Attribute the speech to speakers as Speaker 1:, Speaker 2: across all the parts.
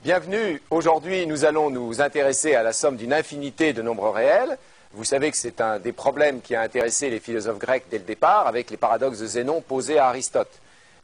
Speaker 1: Bienvenue. Aujourd'hui, nous allons nous intéresser à la somme d'une infinité de nombres réels. Vous savez que c'est un des problèmes qui a intéressé les philosophes grecs dès le départ, avec les paradoxes de Zénon posés à Aristote.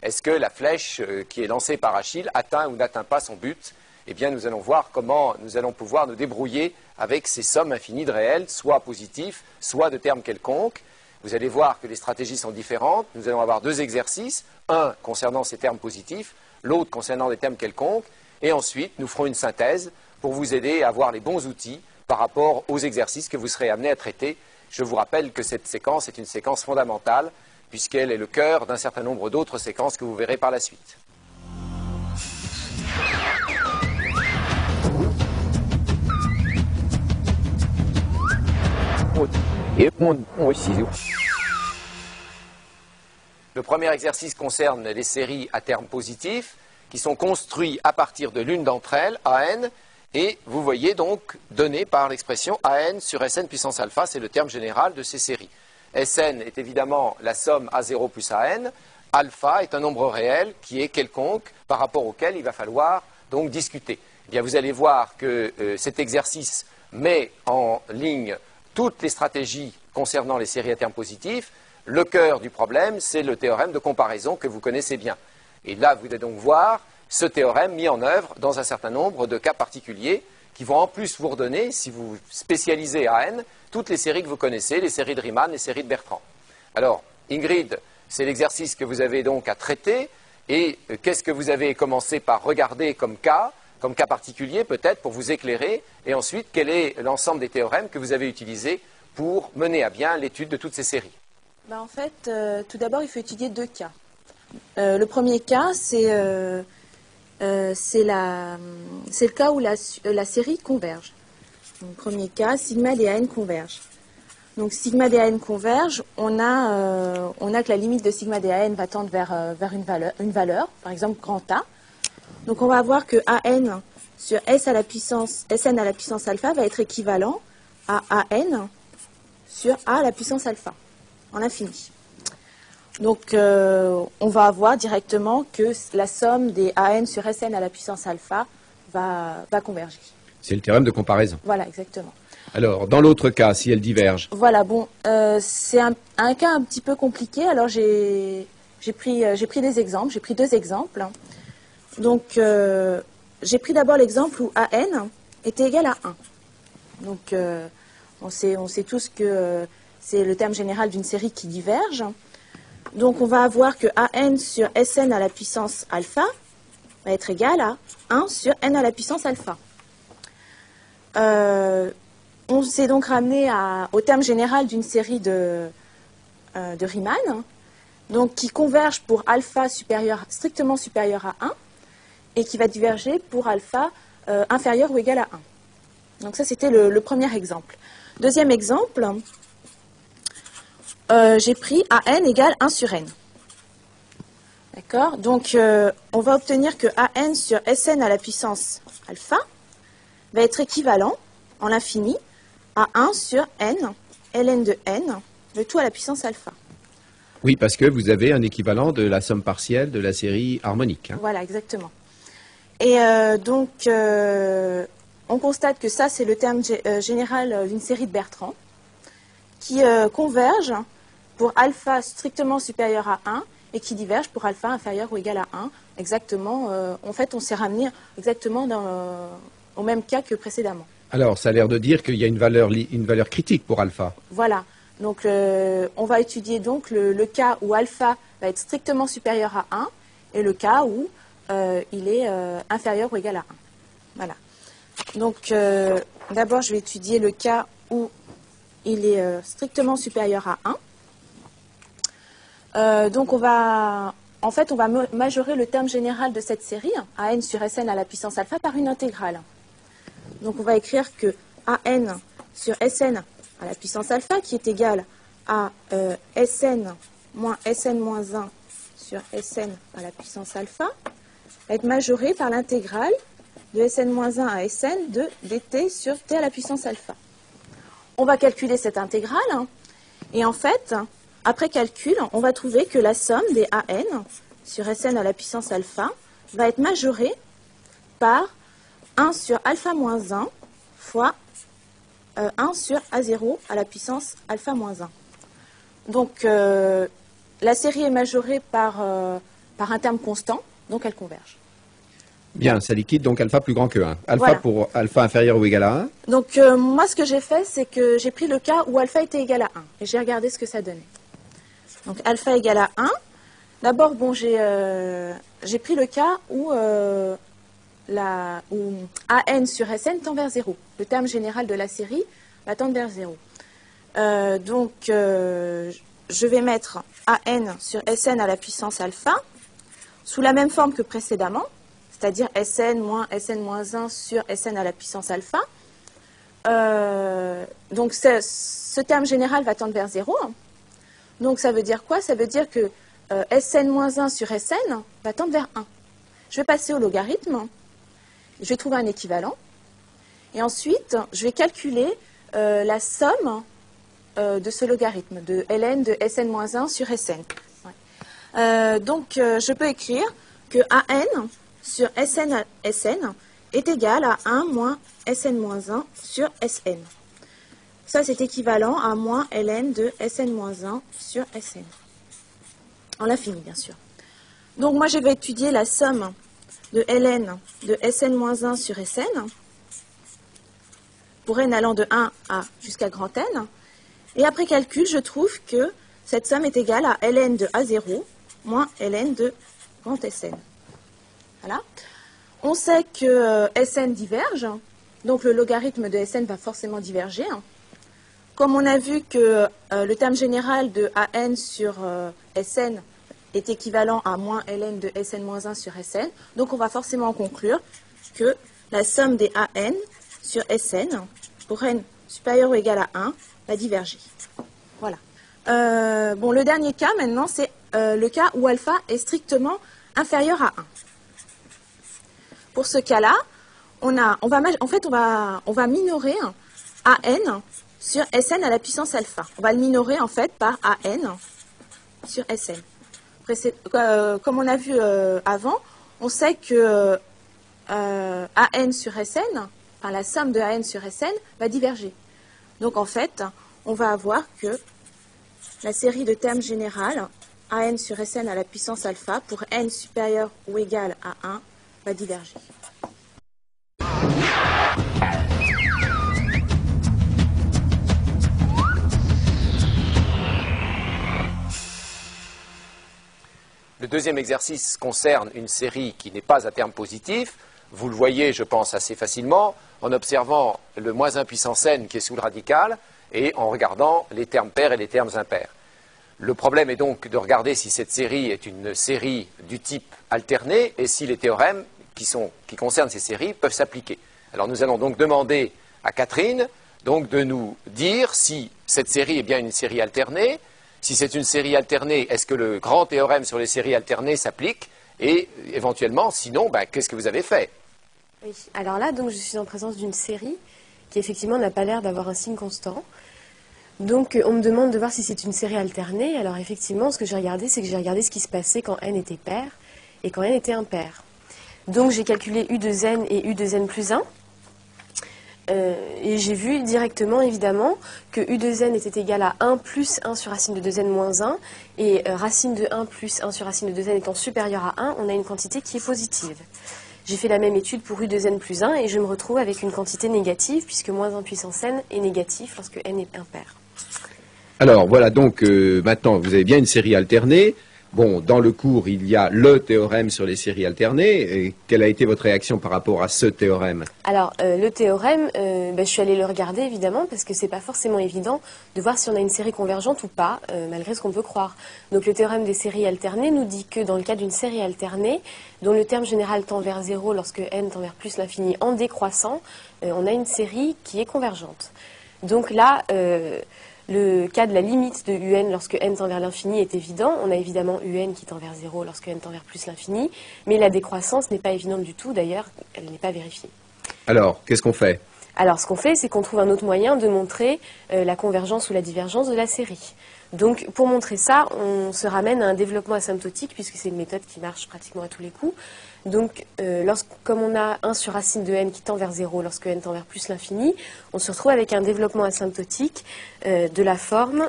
Speaker 1: Est-ce que la flèche qui est lancée par Achille atteint ou n'atteint pas son but? Eh bien, nous allons voir comment nous allons pouvoir nous débrouiller avec ces sommes infinies de réels, soit positifs, soit de termes quelconques. Vous allez voir que les stratégies sont différentes. Nous allons avoir deux exercices, un concernant ces termes positifs, l'autre concernant des termes quelconques. Et ensuite, nous ferons une synthèse pour vous aider à avoir les bons outils par rapport aux exercices que vous serez amenés à traiter. Je vous rappelle que cette séquence est une séquence fondamentale, puisqu'elle est le cœur d'un certain nombre d'autres séquences que vous verrez par la suite. Le premier exercice concerne les séries à termes positifs, qui sont construits à partir de l'une d'entre elles, AN, et vous voyez donc donné par l'expression AN sur Sn puissance alpha, c'est le terme général de ces séries. Sn est évidemment la somme A0 plus AN, alpha est un nombre réel qui est quelconque par rapport auquel il va falloir donc discuter. Eh bien, vous allez voir que cet exercice met en ligne toutes les stratégies concernant les séries à termes positifs. Le cœur du problème, c'est le théorème de comparaison que vous connaissez bien. Et là, vous allez donc voir ce théorème mis en œuvre dans un certain nombre de cas particuliers qui vont en plus vous redonner, si vous spécialisez à n, toutes les séries que vous connaissez, les séries de Riemann, les séries de Bertrand. Alors, Ingrid, c'est l'exercice que vous avez donc à traiter. Et qu'est-ce que vous avez commencé par regarder comme cas particulier peut-être pour vous éclairer. Et ensuite, quel est l'ensemble des théorèmes que vous avez utilisés pour mener à bien l'étude de toutes ces séries?
Speaker 2: En fait, tout d'abord, il faut étudier deux cas. Le premier cas, c'est le cas où la série converge. Donc, premier cas, sigma des AN convergent. Donc, sigma des AN convergent, on a que la limite de sigma des AN va tendre vers une valeur, par exemple grand A. Donc, on va avoir que AN sur Sn à la puissance alpha va être équivalent à AN sur A à la puissance alpha, en l'infini. Donc, on va avoir directement que la somme des AN sur Sn à la puissance alpha va converger.
Speaker 3: C'est le théorème de comparaison.
Speaker 2: Voilà, exactement.
Speaker 3: Alors, dans l'autre cas, si elles divergent?
Speaker 2: Voilà, bon, c'est un cas un petit peu compliqué. Alors, j'ai pris des exemples, j'ai pris deux exemples. Donc, j'ai pris d'abord l'exemple où AN était égal à 1. Donc, on sait tous que c'est le terme général d'une série qui diverge. Donc, on va avoir que AN sur Sn à la puissance alpha va être égal à 1 sur n à la puissance alpha. On s'est donc ramené au terme général d'une série de Riemann, donc qui converge pour alpha strictement supérieur à 1 et qui va diverger pour alpha inférieur ou égal à 1. Donc ça, c'était le premier exemple. Deuxième exemple, j'ai pris AN égale 1 sur n. D'accord? Donc, on va obtenir que AN sur Sn à la puissance alpha va être équivalent, en l'infini, à 1 sur n, ln de n, le tout à la puissance alpha.
Speaker 3: Oui, parce que vous avez un équivalent de la somme partielle de la série harmonique. Hein.
Speaker 2: Voilà, exactement. Et donc, on constate que ça, c'est le terme général d'une série de Bertrand, qui converge pour alpha strictement supérieur à 1 et qui diverge pour alpha inférieur ou égal à 1. Exactement, en fait, on s'est ramené exactement au même cas que précédemment.
Speaker 3: Alors, ça a l'air de dire qu'il y a une valeur critique pour alpha.
Speaker 2: Voilà. Donc, on va étudier donc le cas où alpha va être strictement supérieur à 1 et le cas où il est inférieur ou égal à 1. Voilà. Donc, d'abord, je vais étudier le cas où il est strictement supérieur à 1. Donc, on va majorer le terme général de cette série, AN sur Sn à la puissance alpha, par une intégrale. Donc, on va écrire que AN sur Sn à la puissance alpha, qui est égal à Sn moins 1 sur Sn à la puissance alpha, va être majoré par l'intégrale de Sn-1 à Sn de dt sur t à la puissance alpha. On va calculer cette intégrale, et en fait, après calcul, on va trouver que la somme des AN sur Sn à la puissance alpha va être majorée par 1 sur alpha moins 1 fois 1 sur A0 à la puissance alpha moins 1. Donc, la série est majorée par un terme constant, donc elle converge.
Speaker 3: Bien, ça liquide donc alpha plus grand que 1. Alpha
Speaker 2: Voilà.
Speaker 3: pour alpha inférieur ou égal à 1.
Speaker 2: Donc, moi, ce que j'ai fait, c'est que j'ai pris le cas où alpha était égal à 1. Et j'ai regardé ce que ça donnait. Donc, alpha égale à 1. D'abord, bon, j'ai pris le cas où AN sur SN tend vers 0. Le terme général de la série va tendre vers 0. Donc, je vais mettre AN sur SN à la puissance alpha sous la même forme que précédemment, c'est-à-dire SN moins 1 sur SN à la puissance alpha. Donc, ce terme général va tendre vers 0. Donc, ça veut dire quoi? Ça veut dire que Sn moins 1 sur Sn va tendre vers 1. Je vais passer au logarithme. Je vais trouver un équivalent. Et ensuite, je vais calculer la somme de ce logarithme, de ln de Sn moins 1 sur Sn. Ouais. Donc, je peux écrire que An sur Sn est égal à 1 moins Sn moins 1 sur Sn. Ça, c'est équivalent à moins ln de Sn moins 1 sur Sn. En l'infini, bien sûr. Donc, moi, je vais étudier la somme de ln de Sn moins 1 sur Sn pour n allant de 1 à jusqu'à grand N. Et après calcul, je trouve que cette somme est égale à ln de A0 moins ln de grand Sn. Voilà. On sait que Sn diverge, donc le logarithme de Sn va forcément diverger. Comme on a vu que le terme général de An sur Sn est équivalent à moins ln de Sn moins 1 sur Sn, donc on va forcément conclure que la somme des An sur Sn, pour n supérieur ou égal à 1, va diverger. Voilà. Bon, le dernier cas maintenant, c'est le cas où alpha est strictement inférieur à 1. Pour ce cas-là, on va minorer An sur Sn à la puissance alpha. On va le minorer en fait par An sur Sn. Comme on a vu avant, on sait que An sur Sn, enfin la somme de An sur Sn va diverger. Donc en fait, on va avoir que la série de termes générales An sur Sn à la puissance alpha pour n supérieur ou égal à 1 va diverger.
Speaker 1: Le deuxième exercice concerne une série qui n'est pas à terme positif. Vous le voyez, je pense, assez facilement en observant le moins 1 puissance n qui est sous le radical et en regardant les termes pairs et les termes impairs. Le problème est donc de regarder si cette série est une série du type alterné et si les théorèmes qui concernent ces séries peuvent s'appliquer. Alors nous allons donc demander à Catherine donc, de nous dire si cette série est bien une série alternée. Si c'est une série alternée, est-ce que le grand théorème sur les séries alternées s'applique? Et éventuellement, sinon, qu'est-ce que vous avez fait?
Speaker 4: Oui, alors là, donc, je suis en présence d'une série qui effectivement n'a pas l'air d'avoir un signe constant. Donc on me demande de voir si c'est une série alternée. Alors effectivement, ce que j'ai regardé, c'est que j'ai regardé ce qui se passait quand n était pair et quand n était impair. Donc j'ai calculé u de n et u de n plus 1. Et j'ai vu directement, évidemment, que u de n était égal à 1 plus 1 sur racine de 2n moins 1. Et racine de 1 plus 1 sur racine de 2n étant supérieure à 1, on a une quantité qui est positive. J'ai fait la même étude pour u de n plus 1 et je me retrouve avec une quantité négative, puisque moins 1 puissance n est négatif lorsque n est impair.
Speaker 3: Alors voilà, donc maintenant vous avez bien une série alternée. Bon, dans le cours, il y a le théorème sur les séries alternées. Et quelle a été votre réaction par rapport à ce théorème?
Speaker 4: Alors, le théorème, je suis allée le regarder évidemment parce que c'est pas forcément évident de voir si on a une série convergente ou pas, malgré ce qu'on peut croire. Donc le théorème des séries alternées nous dit que dans le cas d'une série alternée, dont le terme général tend vers 0 lorsque n tend vers plus l'infini en décroissant, on a une série qui est convergente. Donc là, le cas de la limite de un lorsque n tend vers l'infini est évident. On a évidemment un qui tend vers 0 lorsque n tend vers plus l'infini. Mais la décroissance n'est pas évidente du tout. D'ailleurs, elle n'est pas vérifiée.
Speaker 3: Alors, qu'est-ce qu'on fait?
Speaker 4: Alors, ce qu'on fait, c'est qu'on trouve un autre moyen de montrer la convergence ou la divergence de la série. Donc, pour montrer ça, on se ramène à un développement asymptotique, puisque c'est une méthode qui marche pratiquement à tous les coups. Donc, comme on a 1 sur racine de n qui tend vers 0 lorsque n tend vers plus l'infini, on se retrouve avec un développement asymptotique de la forme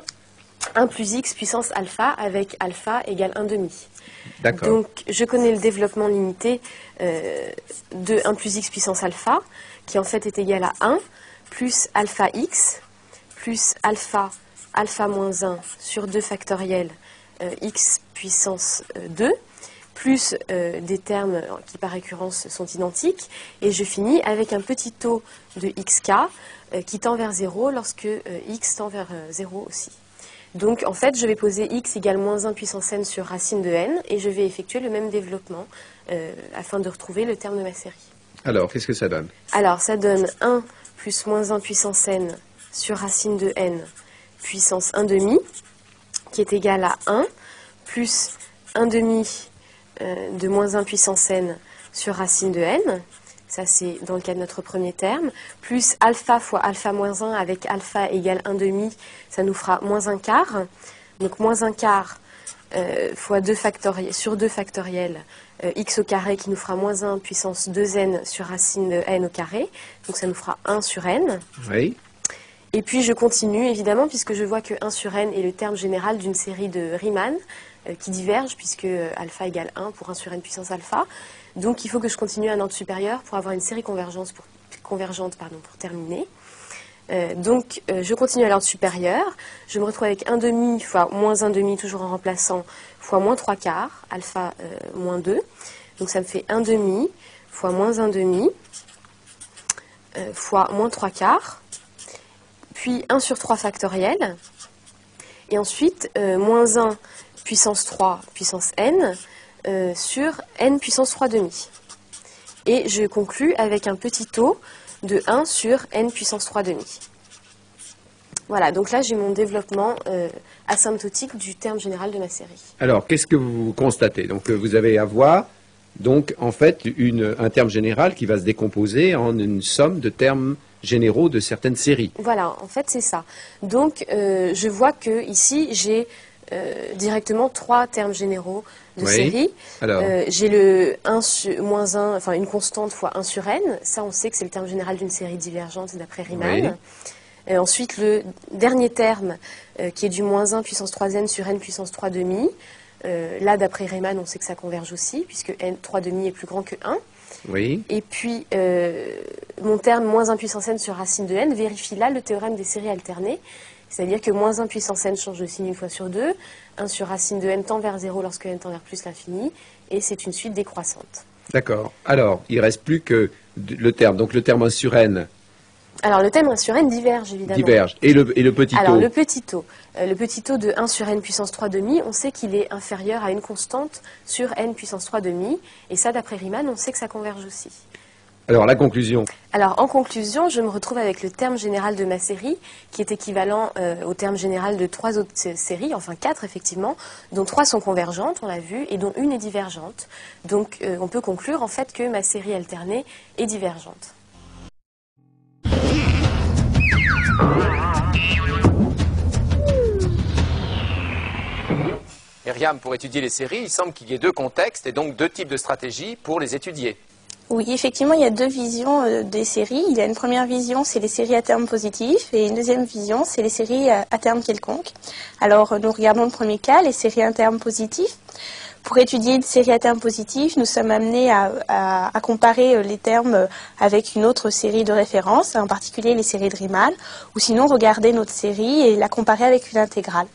Speaker 4: 1 plus x puissance alpha avec alpha égale 1 demi.
Speaker 3: D'accord.
Speaker 4: Donc, je connais le développement limité de 1 plus x puissance alpha, qui en fait est égal à 1 plus alpha x plus alpha moins 1 sur 2 factoriel x puissance 2, plus des termes qui par récurrence sont identiques, et je finis avec un petit taux de xk qui tend vers 0 lorsque x tend vers 0 aussi. Donc en fait, je vais poser x égale moins 1 puissance n sur racine de n, et je vais effectuer le même développement afin de retrouver le terme de ma série.
Speaker 3: Alors, qu'est-ce que ça donne?
Speaker 4: Alors, ça donne 1 plus moins 1 puissance n sur racine de n puissance 1 demi, qui est égal à 1, plus 1 demi de moins 1 puissance n sur racine de n, ça c'est dans le cas de notre premier terme, plus alpha fois alpha moins 1 avec alpha égale 1 demi, ça nous fera moins 1 quart, donc moins 1 quart fois 2 factoriel, sur 2 factoriels, x au carré qui nous fera moins 1 puissance 2n sur racine de n au carré, donc ça nous fera 1 sur n.
Speaker 3: Oui.
Speaker 4: Et puis je continue évidemment puisque je vois que 1 sur n est le terme général d'une série de Riemann qui diverge puisque alpha égale 1 pour 1 sur n puissance alpha. Donc il faut que je continue à un ordre supérieur pour avoir une série convergente pour terminer. Donc je continue à l'ordre supérieur. Je me retrouve avec 1 demi fois moins 1 demi toujours en remplaçant fois moins 3 quarts, alpha moins 2. Donc ça me fait 1 demi fois moins 1 demi fois moins 3 quarts. Puis 1 sur 3 factoriel, et ensuite moins 1 puissance 3 puissance n sur n puissance 3 demi. Et je conclus avec un petit taux de 1 sur n puissance 3 demi. Voilà, donc là j'ai mon développement asymptotique du terme général de ma série.
Speaker 3: Alors, qu'est-ce que vous constatez? Donc, vous avez à voir, donc, en fait, un terme général qui va se décomposer en une somme de termes généraux de certaines séries.
Speaker 4: Voilà, en fait c'est ça. Donc je vois que ici j'ai directement 3 termes généraux de série.
Speaker 3: Alors,
Speaker 4: j'ai le 1 sur, moins 1, enfin une constante fois 1 sur n. Ça on sait que c'est le terme général d'une série divergente d'après Riemann.
Speaker 3: oui.
Speaker 4: Ensuite le dernier terme qui est du moins 1 puissance 3n sur n puissance 3 demi. Là d'après Riemann on sait que ça converge aussi puisque n 3 demi est plus grand que 1.
Speaker 3: Oui.
Speaker 4: Et puis, mon terme moins 1 puissance n sur racine de n vérifie là le théorème des séries alternées. C'est-à-dire que moins 1 puissance n change de signe une fois sur 2, 1 sur racine de n tend vers 0 lorsque n tend vers plus l'infini, et c'est une suite décroissante.
Speaker 3: D'accord. Alors, il ne reste plus que le terme. Donc, le terme 1 sur n.
Speaker 4: Alors, le terme 1 sur n diverge, évidemment.
Speaker 3: Diverge. Et le petit taux?
Speaker 4: Alors, le petit taux. Le petit taux de 1 sur n puissance 3 demi, on sait qu'il est inférieur à une constante sur n puissance 3 demi. Et ça, d'après Riemann, on sait que ça converge aussi.
Speaker 3: Alors, la conclusion?
Speaker 4: Alors, en conclusion, je me retrouve avec le terme général de ma série, qui est équivalent au terme général de 3 autres séries, enfin 4 effectivement, dont 3 sont convergentes, on l'a vu, et dont une est divergente. Donc, on peut conclure en fait que ma série alternée est divergente.
Speaker 1: Myriam, pour étudier les séries, il semble qu'il y ait 2 contextes et donc 2 types de stratégies pour les étudier.
Speaker 2: Oui, effectivement, il y a 2 visions des séries. Il y a une première vision, c'est les séries à terme positif, et une deuxième vision, c'est les séries à terme quelconque. Alors, nous regardons le premier cas, les séries à terme positif. Pour étudier une série à terme positif, nous sommes amenés à comparer les termes avec une autre série de référence, en particulier les séries de Riemann, ou sinon regarder notre série et la comparer avec une intégrale.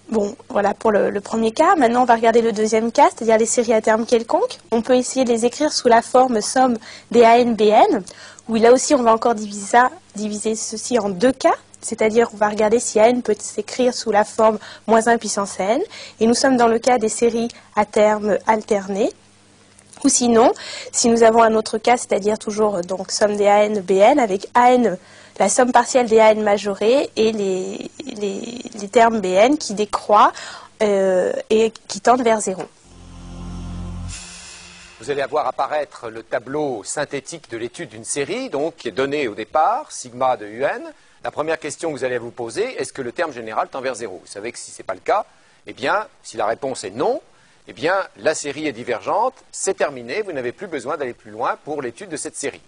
Speaker 2: Bon, voilà pour le premier cas. Maintenant, on va regarder le deuxième cas, c'est-à-dire les séries à terme quelconque. On peut essayer de les écrire sous la forme somme des AN, BN, où là aussi, on va encore diviser ceci en 2 cas. C'est-à-dire, on va regarder si AN peut s'écrire sous la forme moins 1 puissance n. Et nous sommes dans le cas des séries à terme alternées. Ou sinon, si nous avons un autre cas, c'est-à-dire toujours donc somme des AN, BN, avec AN, la somme partielle des AN majorés et les termes BN qui décroît et qui tendent vers 0.
Speaker 1: vous allez avoir apparaître le tableau synthétique de l'étude d'une série, donc qui est donné au départ, sigma de un. La première question que vous allez vous poser, est-ce que le terme général tend vers 0? Vous savez que si ce n'est pas le cas, eh bien, si la réponse est non, eh bien, la série est divergente, c'est terminé, vous n'avez plus besoin d'aller plus loin pour l'étude de cette série.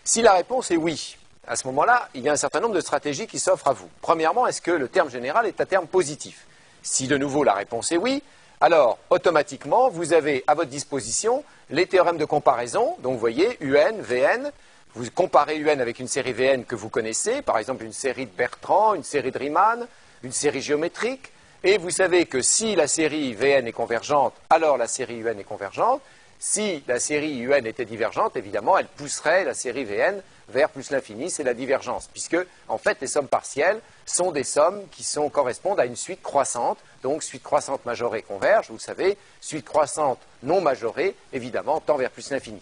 Speaker 1: Si la réponse est oui, à ce moment-là, il y a un certain nombre de stratégies qui s'offrent à vous. Premièrement, est-ce que le terme général est un terme positif? Si de nouveau la réponse est oui, alors automatiquement, vous avez à votre disposition les théorèmes de comparaison. Donc vous voyez, UN, VN, vous comparez UN avec une série VN que vous connaissez, par exemple une série de Bertrand, une série de Riemann, une série géométrique, et vous savez que si la série VN est convergente, alors la série UN est convergente. Si la série UN était divergente, évidemment, elle pousserait la série VN vers plus l'infini, c'est la divergence, puisque, en fait, les sommes partielles sont des sommes qui correspondent à une suite croissante, donc suite croissante majorée converge, vous le savez, suite croissante non majorée, évidemment, tend vers plus l'infini.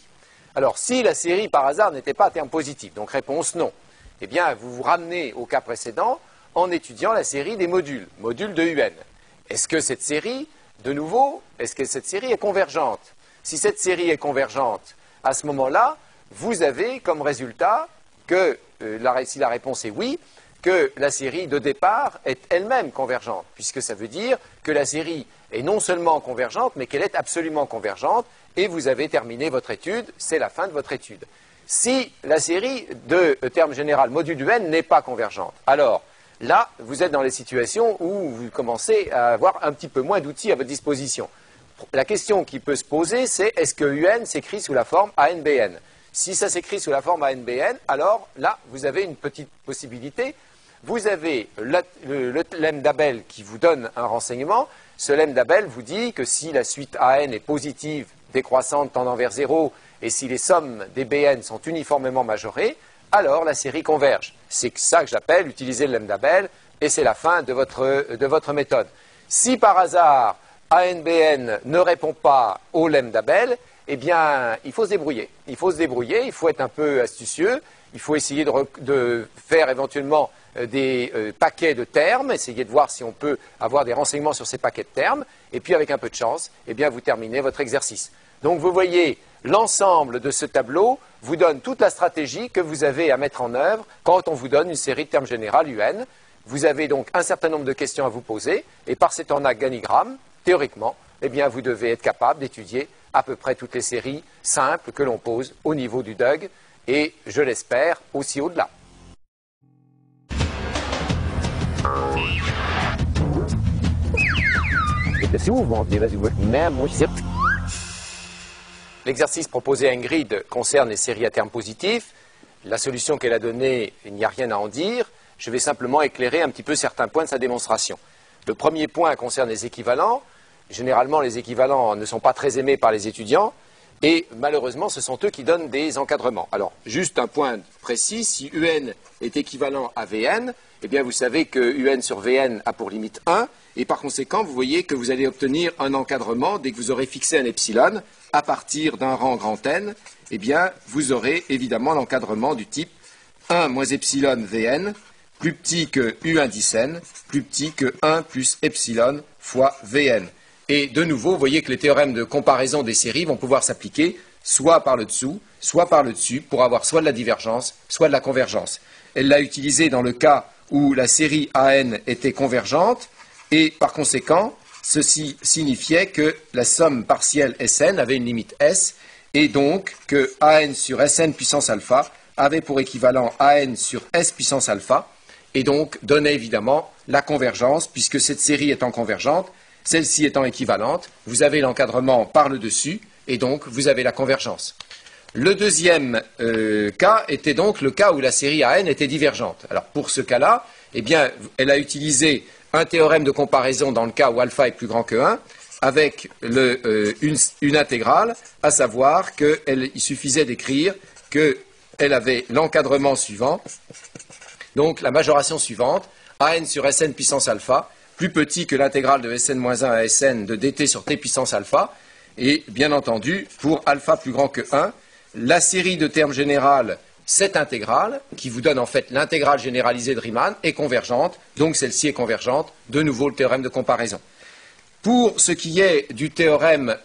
Speaker 1: Alors, si la série, par hasard, n'était pas à terme positif, donc réponse non, eh bien, vous vous ramenez au cas précédent en étudiant la série des modules, modules de UN. Est-ce que cette série, de nouveau, est-ce que cette série est convergente? Si cette série est convergente, à ce moment-là, vous avez comme résultat que, si la réponse est oui, que la série de départ est elle-même convergente, puisque ça veut dire que la série est non seulement convergente, mais qu'elle est absolument convergente, et vous avez terminé votre étude, c'est la fin de votre étude. Si la série de terme général module UN n'est pas convergente, alors là, vous êtes dans les situations où vous commencez à avoir un petit peu moins d'outils à votre disposition. La question qui peut se poser, c'est est-ce que UN s'écrit sous la forme ANBN? Si ça s'écrit sous la forme ANBN, alors là, vous avez une petite possibilité. Vous avez le lemme d'Abel qui vous donne un renseignement. Ce lemme d'Abel vous dit que si la suite AN est positive, décroissante, tendant vers 0, et si les sommes des BN sont uniformément majorées, alors la série converge. C'est ça que j'appelle utiliser le lemme d'Abel, et c'est la fin de votre méthode. Si par hasard, ANBN ne répond pas au lemme d'Abel, eh bien, il faut se débrouiller. Il faut se débrouiller, il faut être un peu astucieux, il faut essayer de faire éventuellement des paquets de termes, essayer de voir si on peut avoir des renseignements sur ces paquets de termes, et puis avec un peu de chance, eh bien, vous terminez votre exercice. Donc, vous voyez, l'ensemble de ce tableau vous donne toute la stratégie que vous avez à mettre en œuvre quand on vous donne une série de termes générales UN. Vous avez donc un certain nombre de questions à vous poser, et par cet organigramme, théoriquement, eh bien, vous devez être capable d'étudier à peu près toutes les séries simples que l'on pose au niveau du DUG et, je l'espère, aussi au-delà. L'exercice proposé à Ingrid concerne les séries à terme positif. La solution qu'elle a donnée, il n'y a rien à en dire. Je vais simplement éclairer un petit peu certains points de sa démonstration. Le premier point concerne les équivalents. Généralement, les équivalents ne sont pas très aimés par les étudiants et malheureusement, ce sont eux qui donnent des encadrements. Alors, juste un point précis, si UN est équivalent à VN, eh bien, vous savez que UN sur VN a pour limite 1 et par conséquent, vous voyez que vous allez obtenir un encadrement dès que vous aurez fixé un epsilon à partir d'un rang grand N, eh bien, vous aurez évidemment l'encadrement du type 1 moins epsilon VN plus petit que U indice N, plus petit que 1 plus epsilon fois Vn. Et de nouveau, vous voyez que les théorèmes de comparaison des séries vont pouvoir s'appliquer soit par le dessous, soit par le dessus, pour avoir soit de la divergence, soit de la convergence. Elle l'a utilisé dans le cas où la série AN était convergente, et par conséquent, ceci signifiait que la somme partielle Sn avait une limite S, et donc que AN sur Sn puissance alpha avait pour équivalent AN sur S puissance alpha, et donc donnait évidemment la convergence, puisque cette série étant convergente, celle-ci étant équivalente, vous avez l'encadrement par le dessus, et donc vous avez la convergence. Le deuxième cas était donc le cas où la série AN était divergente. Alors pour ce cas-là, eh bien, elle a utilisé un théorème de comparaison dans le cas où alpha est plus grand que 1, avec une intégrale, à savoir qu'il suffisait d'écrire qu'elle avait l'encadrement suivant, donc la majoration suivante, AN sur Sn puissance alpha, plus petit que l'intégrale de Sn-1 à Sn de dt sur t puissance alpha, et bien entendu, pour alpha plus grand que 1, la série de termes générales, cette intégrale, qui vous donne en fait l'intégrale généralisée de Riemann, est convergente, donc celle-ci est convergente, de nouveau le théorème de comparaison. Pour ce qui est du théorème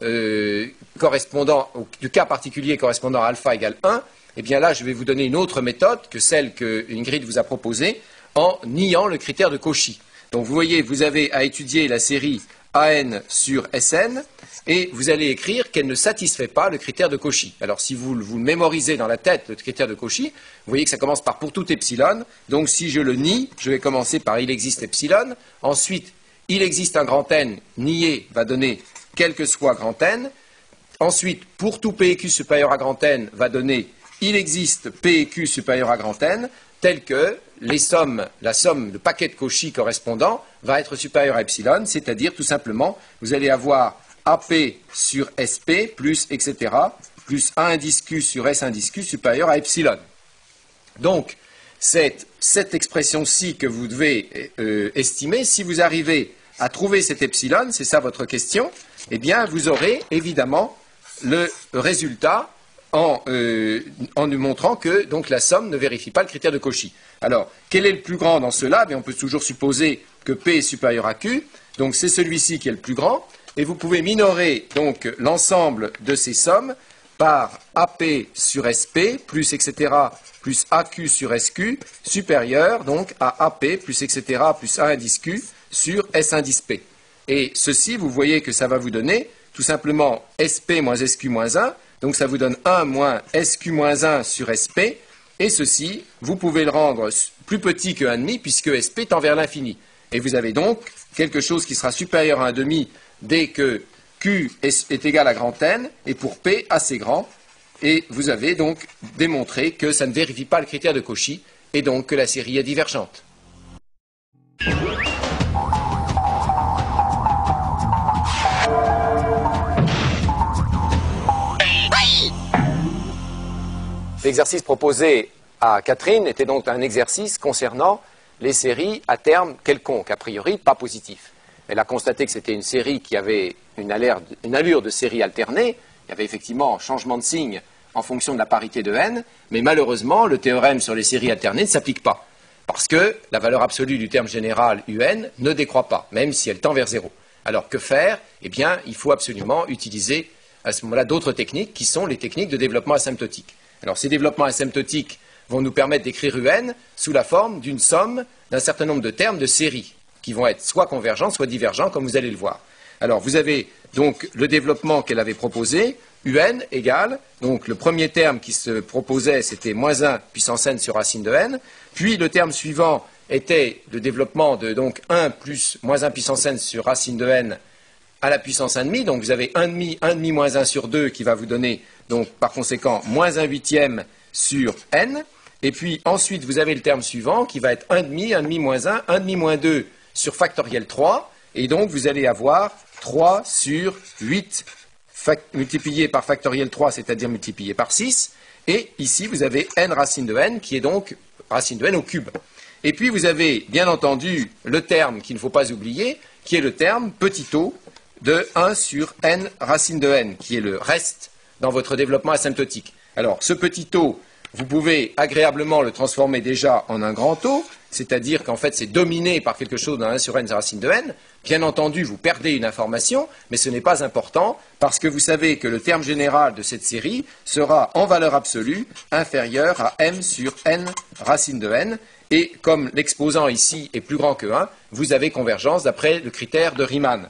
Speaker 1: correspondant, du cas particulier correspondant à alpha égale 1, eh bien là, je vais vous donner une autre méthode que celle que Ingrid vous a proposée en niant le critère de Cauchy. Donc vous voyez, vous avez à étudier la série AN sur SN et vous allez écrire qu'elle ne satisfait pas le critère de Cauchy. Alors si vous le mémorisez dans la tête, le critère de Cauchy, vous voyez que ça commence par pour tout epsilon. Donc si je le nie, je vais commencer par il existe epsilon. Ensuite, il existe un grand N, nié va donner quel que soit grand N. Ensuite, pour tout PQ supérieur à grand N va donner il existe PQ supérieur à grand N, tel que la somme, le paquet de Cauchy correspondant va être supérieur à epsilon, c'est-à-dire tout simplement, vous allez avoir AP sur SP plus etc. plus A indice Q sur S indice Q supérieur à epsilon. Donc, c'est cette expression-ci que vous devez estimer. Si vous arrivez à trouver cet epsilon, c'est ça votre question, eh bien, vous aurez évidemment le résultat en nous montrant que donc, la somme ne vérifie pas le critère de Cauchy. Alors, quel est le plus grand dans cela? On peut toujours supposer que P est supérieur à Q, donc c'est celui-ci qui est le plus grand, et vous pouvez minorer donc l'ensemble de ces sommes par AP sur SP, plus etc., plus AQ sur SQ, supérieur donc à AP, plus etc., plus A indice Q sur S indice P. Et ceci, vous voyez que ça va vous donner tout simplement SP moins SQ moins 1, donc ça vous donne 1 moins SQ moins 1 sur SP, et ceci, vous pouvez le rendre plus petit que 1,5 puisque SP tend vers l'infini. Et vous avez donc quelque chose qui sera supérieur à 1,5 dès que Q est égal à grand N, et pour P assez grand. Et vous avez donc démontré que ça ne vérifie pas le critère de Cauchy, et donc que la série est divergente. L'exercice proposé à Catherine était donc un exercice concernant les séries à terme quelconque, a priori pas positif. Elle a constaté que c'était une série qui avait une allure de série alternée. Il y avait effectivement changement de signe en fonction de la parité de n, mais malheureusement, le théorème sur les séries alternées ne s'applique pas, parce que la valeur absolue du terme général un ne décroît pas, même si elle tend vers 0. Alors que faire? Eh bien, il faut absolument utiliser à ce moment-là d'autres techniques qui sont les techniques de développement asymptotique. Alors ces développements asymptotiques vont nous permettre d'écrire un sous la forme d'une somme d'un certain nombre de termes de séries qui vont être soit convergents, soit divergents, comme vous allez le voir. Alors vous avez donc le développement qu'elle avait proposé, un égale, donc le premier terme qui se proposait, c'était moins 1 puissance n sur racine de n, puis le terme suivant était le développement de donc 1 plus moins 1 puissance n sur racine de n à la puissance 1,5, donc vous avez 1,5 moins 1 sur 2 qui va vous donner, donc par conséquent, moins 1 huitième sur n, et puis ensuite vous avez le terme suivant qui va être 1,5, 1,5 moins 1, 1,5 moins 2 sur factoriel 3, et donc vous allez avoir 3 sur 8 multiplié par factoriel 3, c'est-à-dire multiplié par 6, et ici vous avez n racine de n, qui est donc racine de n au cube. Et puis vous avez bien entendu le terme qu'il ne faut pas oublier, qui est le terme petit o de 1 sur n racine de n, qui est le reste dans votre développement asymptotique. Alors ce petit o, vous pouvez agréablement le transformer déjà en un grand O, c'est-à-dire qu'en fait c'est dominé par quelque chose dans 1 sur n racine de n. Bien entendu, vous perdez une information, mais ce n'est pas important, parce que vous savez que le terme général de cette série sera en valeur absolue inférieur à m sur n racine de n, et comme l'exposant ici est plus grand que 1, vous avez convergence d'après le critère de Riemann.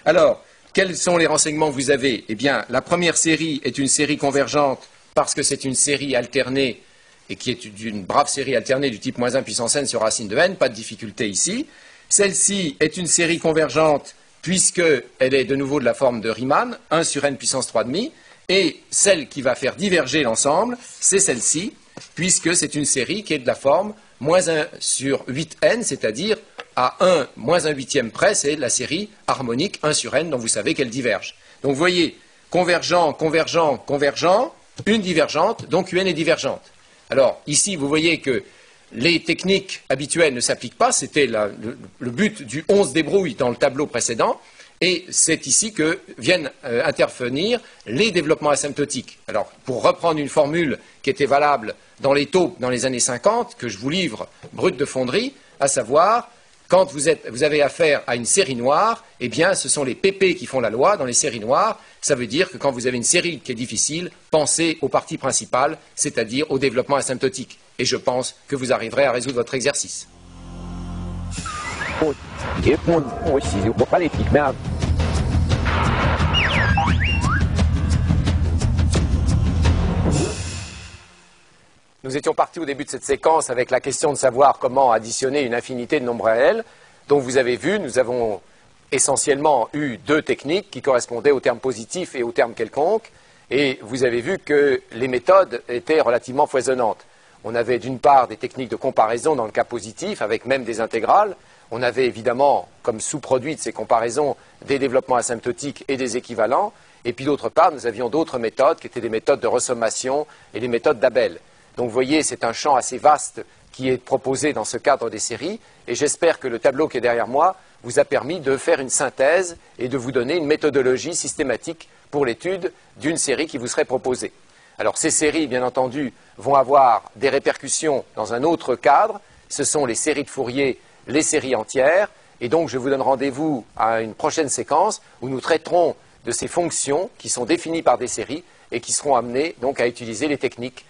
Speaker 1: Alors, quels sont les renseignements que vous avez? Eh bien, la première série est une série convergente parce que c'est une série alternée et qui est une brave série alternée du type moins 1 puissance n sur racine de n, pas de difficulté ici. Celle-ci est une série convergente puisqu'elle est de nouveau de la forme de Riemann, 1 sur n puissance 3,5, et celle qui va faire diverger l'ensemble, c'est celle-ci, puisque c'est une série qui est de la forme moins 1 sur 8n, c'est-à-dire à 1 moins 1 huitième près, c'est la série harmonique 1 sur n dont vous savez qu'elle diverge. Donc vous voyez, convergent, convergent, convergent, une divergente, donc un est divergente. Alors ici, vous voyez que les techniques habituelles ne s'appliquent pas, c'était le but du 11 débrouille dans le tableau précédent, et c'est ici que viennent intervenir les développements asymptotiques. Alors, pour reprendre une formule qui était valable dans les taupes dans les années 50, que je vous livre brute de fonderie, à savoir Quand vous avez affaire à une série noire, eh bien, ce sont les PP qui font la loi dans les séries noires. Ça veut dire que quand vous avez une série qui est difficile, pensez aux parties principales, c'est-à-dire au développement asymptotique. Et je pense que vous arriverez à résoudre votre exercice. Nous étions partis au début de cette séquence avec la question de savoir comment additionner une infinité de nombres réels. Donc vous avez vu, nous avons essentiellement eu deux techniques qui correspondaient aux termes positifs et aux termes quelconques. Et vous avez vu que les méthodes étaient relativement foisonnantes. On avait d'une part des techniques de comparaison dans le cas positif, avec même des intégrales. On avait évidemment, comme sous-produit de ces comparaisons, des développements asymptotiques et des équivalents. Et puis d'autre part, nous avions d'autres méthodes qui étaient des méthodes de ressommation et les méthodes d'Abel. Donc vous voyez, c'est un champ assez vaste qui est proposé dans ce cadre des séries. Et j'espère que le tableau qui est derrière moi vous a permis de faire une synthèse et de vous donner une méthodologie systématique pour l'étude d'une série qui vous serait proposée. Alors ces séries, bien entendu, vont avoir des répercussions dans un autre cadre. Ce sont les séries de Fourier, les séries entières. Et donc je vous donne rendez-vous à une prochaine séquence où nous traiterons de ces fonctions qui sont définies par des séries et qui seront amenées donc à utiliser les techniques